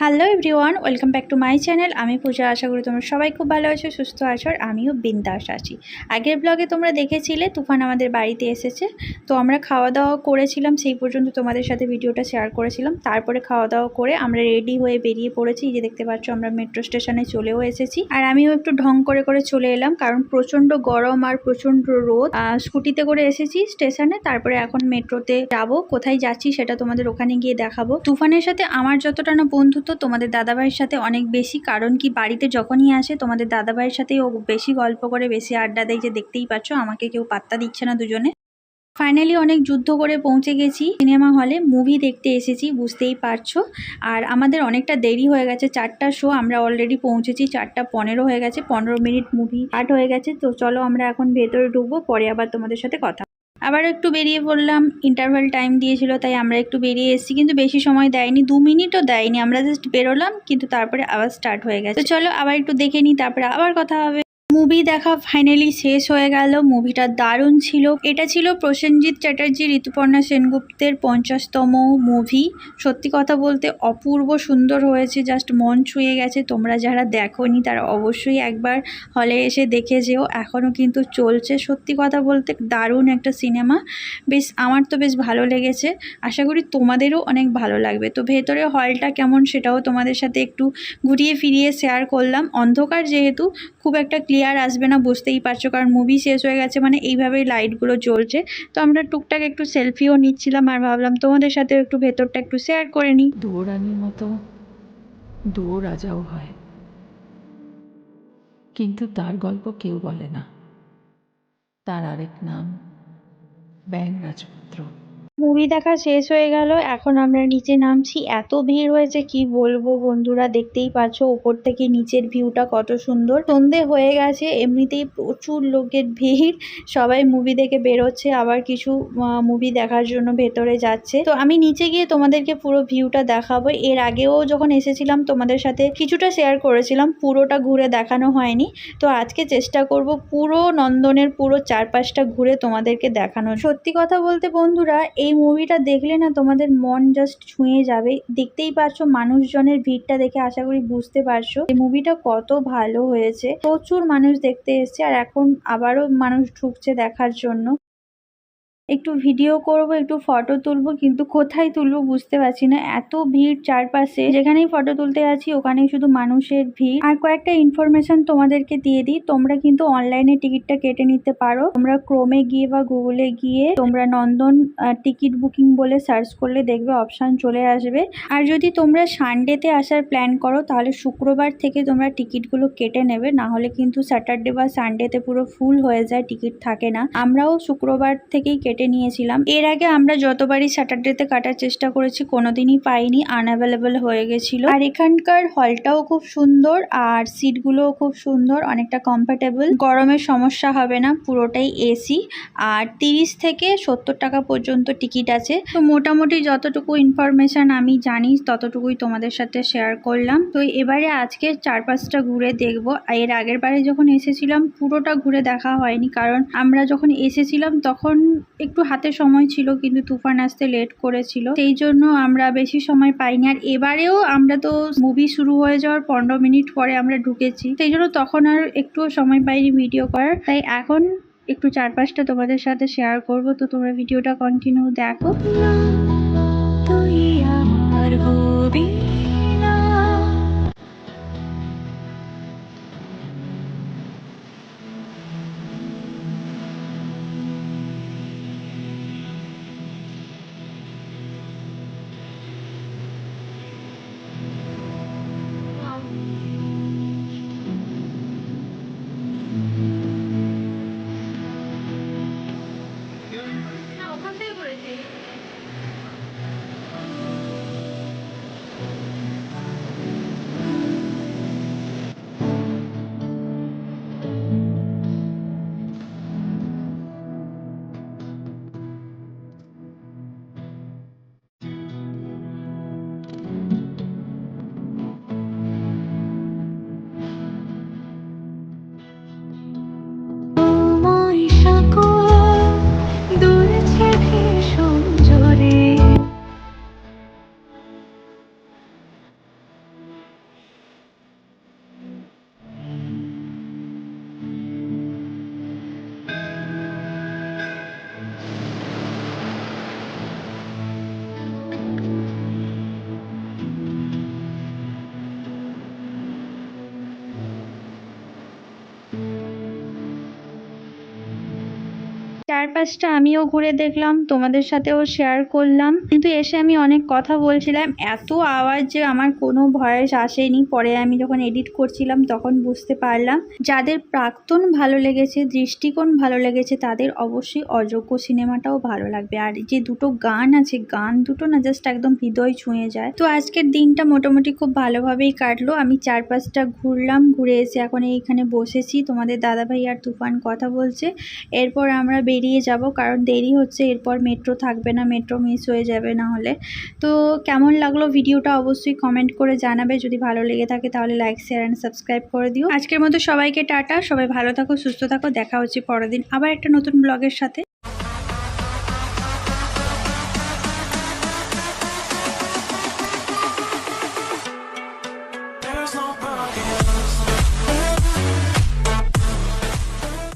Hello everyone, welcome back to my channel. আমি পূজা। আশা করি তোমরা সবাই খুব ভালো আছো, সুস্থ আছো, আর আমিও বিন্দাস আছি। আগের ব্লগে তোমরা দেখেছিলে তুফান আমাদের বাড়িতে এসেছে, তো আমরা খাওয়া দাওয়া করেছিলাম, সেই পর্যন্ত তোমাদের সাথে ভিডিওটা শেয়ার করেছিলাম। তারপরে খাওয়া দাওয়া করে আমরা রেডি হয়ে বেরিয়ে পড়েছি। এই যে দেখতে পাচ্ছ আমরা মেট্রো স্টেশনে চলেও এসেছি, আর আমিও একটু ঢং করে করে চলে এলাম, কারণ প্রচণ্ড গরম আর প্রচণ্ড রোদ। স্কুটিতে করে এসেছি স্টেশনে, তারপরে এখন মেট্রোতে যাব। কোথায় যাচ্ছি সেটা তোমাদের ওখানে গিয়ে দেখাবো। তুফানের সাথে আমার যতটা না বন্ধুত্ব, তোমাদের দাদাভাইয়ের সাথে অনেক বেশি। কারণ কি, বাড়িতে যখনই আসে তোমাদের দাদাভাইয়ের সাথেই ও বেশি গল্প করে, বেশি আড্ডা দেয়। যে দেখতেই পাচ্ছ আমাকে কেউ পাত্তা দিচ্ছে না দুজনে। ফাইনালি অনেক যুদ্ধ করে পৌঁছে গেছি সিনেমা হলে। মুভি দেখতে এসেছি, বুঝতেই পারছো। আর আমাদের অনেকটা দেরি হয়ে গেছে, 4টার শো, আমরা অলরেডি পৌঁছেছি 4:15 হয়ে গেছে। 15 মিনিট মুভি স্টার্ট হয়ে গেছে। তো চলো আমরা এখন ভেতরে ঢুকবো, পরে আবার তোমাদের সাথে কথা। আবার একটু বেরিয়ে পড়লাম, ইন্টারভেল টাইম দিয়েছিল তাই আমরা একটু বেরিয়ে এসেছি, কিন্তু বেশি সময় দেয়নি, 2 মিনিটও দেয়নি। আমরা জাস্ট বেরোলাম, কিন্তু তারপরে আবার স্টার্ট হয়ে গেছে। তো চলো আবার একটু দেখে নিই, তারপরে আবার কথা হবে। মুভি দেখা ফাইনালি শেষ হয়ে গেল। মুভিটা দারুণ ছিল। এটা ছিল প্রসেনজিৎ চ্যাটার্জি, ঋতুপর্ণা সেনগুপ্তের 50তম মুভি। সত্যি কথা বলতে অপূর্ব সুন্দর হয়েছে, জাস্ট মন ছুঁয়ে গেছে। তোমরা যারা দেখোনি তারা অবশ্যই একবার হলে এসে দেখে যেও, এখনও কিন্তু চলছে। সত্যি কথা বলতে দারুণ একটা সিনেমা। বেশ, আমার তো বেশ ভালো লেগেছে, আশা করি তোমাদেরও অনেক ভালো লাগবে। তো ভেতরে হলটা কেমন সেটাও তোমাদের সাথে একটু ঘুরিয়ে ফিরিয়ে শেয়ার করলাম। অন্ধকার যেহেতু খুব একটা ক্লিয়ার আসবে না, বুঝতেই পারছো, কারণ মুভি শেষ হয়ে গেছে মানে এইভাবেই লাইটগুলো জ্বলছে। তো আমরা টুকটাক একটু সেলফিও নিচ্ছিলাম, আর ভাবলাম তোমাদের সাথে একটু ভেতরটা একটু শেয়ার করে নিই। দৌড়ানির মতো দৌড় রাজাও হয়, কিন্তু তার গল্প কেউ বলে না। তার আরেক নাম ব্যাঙ রাজপুত্র। মুভি দেখা শেষ হয়ে গেল, এখন আমরা নিচে নামছি। এত ভিড় হয়েছে কি বলবো বন্ধুরা, দেখতেই পাচ্ছ উপর থেকে নিচের ভিউটা কত সুন্দর। সন্ধে হয়ে গেছে, এমনিতেই প্রচুর লোকের ভিড়। সবাই মুভি দেখে বেরোচ্ছে, আবার কিছু মুভি দেখার জন্য ভেতরে যাচ্ছে। তো আমি নিচে গিয়ে তোমাদেরকে পুরো ভিউটা দেখাবো। এর আগেও যখন এসেছিলাম তোমাদের সাথে কিছুটা শেয়ার করেছিলাম, পুরোটা ঘুরে দেখানো হয়নি। তো আজকে চেষ্টা করব পুরো নন্দনের পুরো চারপাশটা ঘুরে তোমাদেরকে দেখানো। সত্যি কথা বলতে বন্ধুরা, এই মুভিটা দেখলে না তোমাদের মন জাস্ট ছুঁয়ে যাবে। দেখতেই পাচ্ছ মানুষজনের ভিড়টা দেখে আশা করি বুঝতে পারছো এই মুভিটা কত ভালো হয়েছে। প্রচুর মানুষ দেখতে এসেছে, আর এখন আবারও মানুষ ঢুকছে দেখার জন্য। একটু ভিডিও করব, একটু ফটো তুলবো, কিন্তু কোথায় তুলবো বুঝতে পারছি না, এত ভিড় চারপাশে। যেখানেই ফটো তুলতে আছি ওখানেই শুধু মানুষের ভিড়। আর কয়েকটা ইনফরমেশন তোমাদেরকে দিয়ে দিই, তোমরা কিন্তু অনলাইনে টিকিটটা কেটে নিতে পারো। তোমরা ক্রোমে গিয়ে বা গুগলে গিয়ে তোমরা নন্দন টিকিট বুকিং বলে সার্চ করলে দেখবে অপশন চলে আসবে। আর যদি তোমরা সানডেতে আসার প্ল্যান করো তাহলে শুক্রবার থেকে তোমরা টিকিটগুলো কেটে নেবে, না হলে কিন্তু স্যাটারডে বা সানডেতে পুরো ফুল হয়ে যায়, টিকিট থাকে না। আমরাও শুক্রবার থেকেই কেটে নিয়েছিলাম। এর আগে আমরা যতবারই স্যাটারডেতে কাটার চেষ্টা করেছি কোনোদিনই পাইনি, আনঅ্যাভেলেবল হয়ে গেছিল। আর এখানকার হলটাও খুব সুন্দর, আর সিটগুলোও খুব সুন্দর, অনেকটা কমফোর্টেবল, গরমের সমস্যা হবে না, পুরোটাই এসি। আর 30 থেকে 70 টাকা পর্যন্ত টিকিট আছে। তো মোটামুটি যতটুকু ইনফরমেশন আমি জানি ততটুকুই তোমাদের সাথে শেয়ার করলাম। তো এবারে আজকে চারপাশটা ঘুরে দেখবো। এর আগের বারে যখন এসেছিলাম পুরোটা ঘুরে দেখা হয়নি, কারণ আমরা যখন এসেছিলাম তখন একটু হাতে সময় ছিল, কিন্তু তুফান আসতে লেট করেছিল, সেই জন্য আমরা বেশি সময় পাইনি। আর এবারেও আমরা তো মুভি শুরু হয়ে যাওয়ার 15 মিনিট পরে আমরা ঢুকেছি, সেই জন্য তখন আর একটুও সময় পাইনি ভিডিও করার। তাই এখন একটু চারপাশটা তোমাদের সাথে শেয়ার করব। তো তোমরা ভিডিওটা কন্টিনিউ দেখো। তুই আমার হবি না। চারপাশটা আমিও ঘুরে দেখলাম, তোমাদের সাথেও শেয়ার করলাম। কিন্তু এসে আমি অনেক কথা বলছিলাম, এত আওয়াজ যে আমার কোনো ভয়েস আসেনি। পরে আমি যখন এডিট করছিলাম তখন বুঝতে পারলাম। যাদের প্রাক্তন ভালো লেগেছে, দৃষ্টিকোণ ভালো লেগেছে, তাদের অবশ্যই অযোগ্য সিনেমাটাও ভালো লাগবে। আর যে দুটো গান আছে, গান দুটো না জাস্ট একদম হৃদয় ছুঁয়ে যায়। তো আজকের দিনটা মোটামুটি খুব ভালোভাবেই কাটলো। আমি চারপাশটা ঘুরলাম, ঘুরে এসে এখন এইখানে বসেছি, তোমাদের দাদাভাই আর তুফান কথা বলছে। এরপর আমরা বেরিয়ে যাব, কারণ দেরি হচ্ছে, এরপর মেট্রো থাকবে না, মেট্রো মিস হয়ে যাবে না হলে। তো কেমন লাগলো ভিডিওটা অবশ্যই কমেন্ট করে জানাবে। যদি ভালো লেগে থাকে তাহলে লাইক, শেয়ার অ্যান্ড সাবস্ক্রাইব করে দিও। আজকের মতো সবাইকে টাটা, সবাই ভালো থাকো, সুস্থ থাকো। দেখা হচ্ছে পরের দিন আবার একটা নতুন ব্লগের সাথে।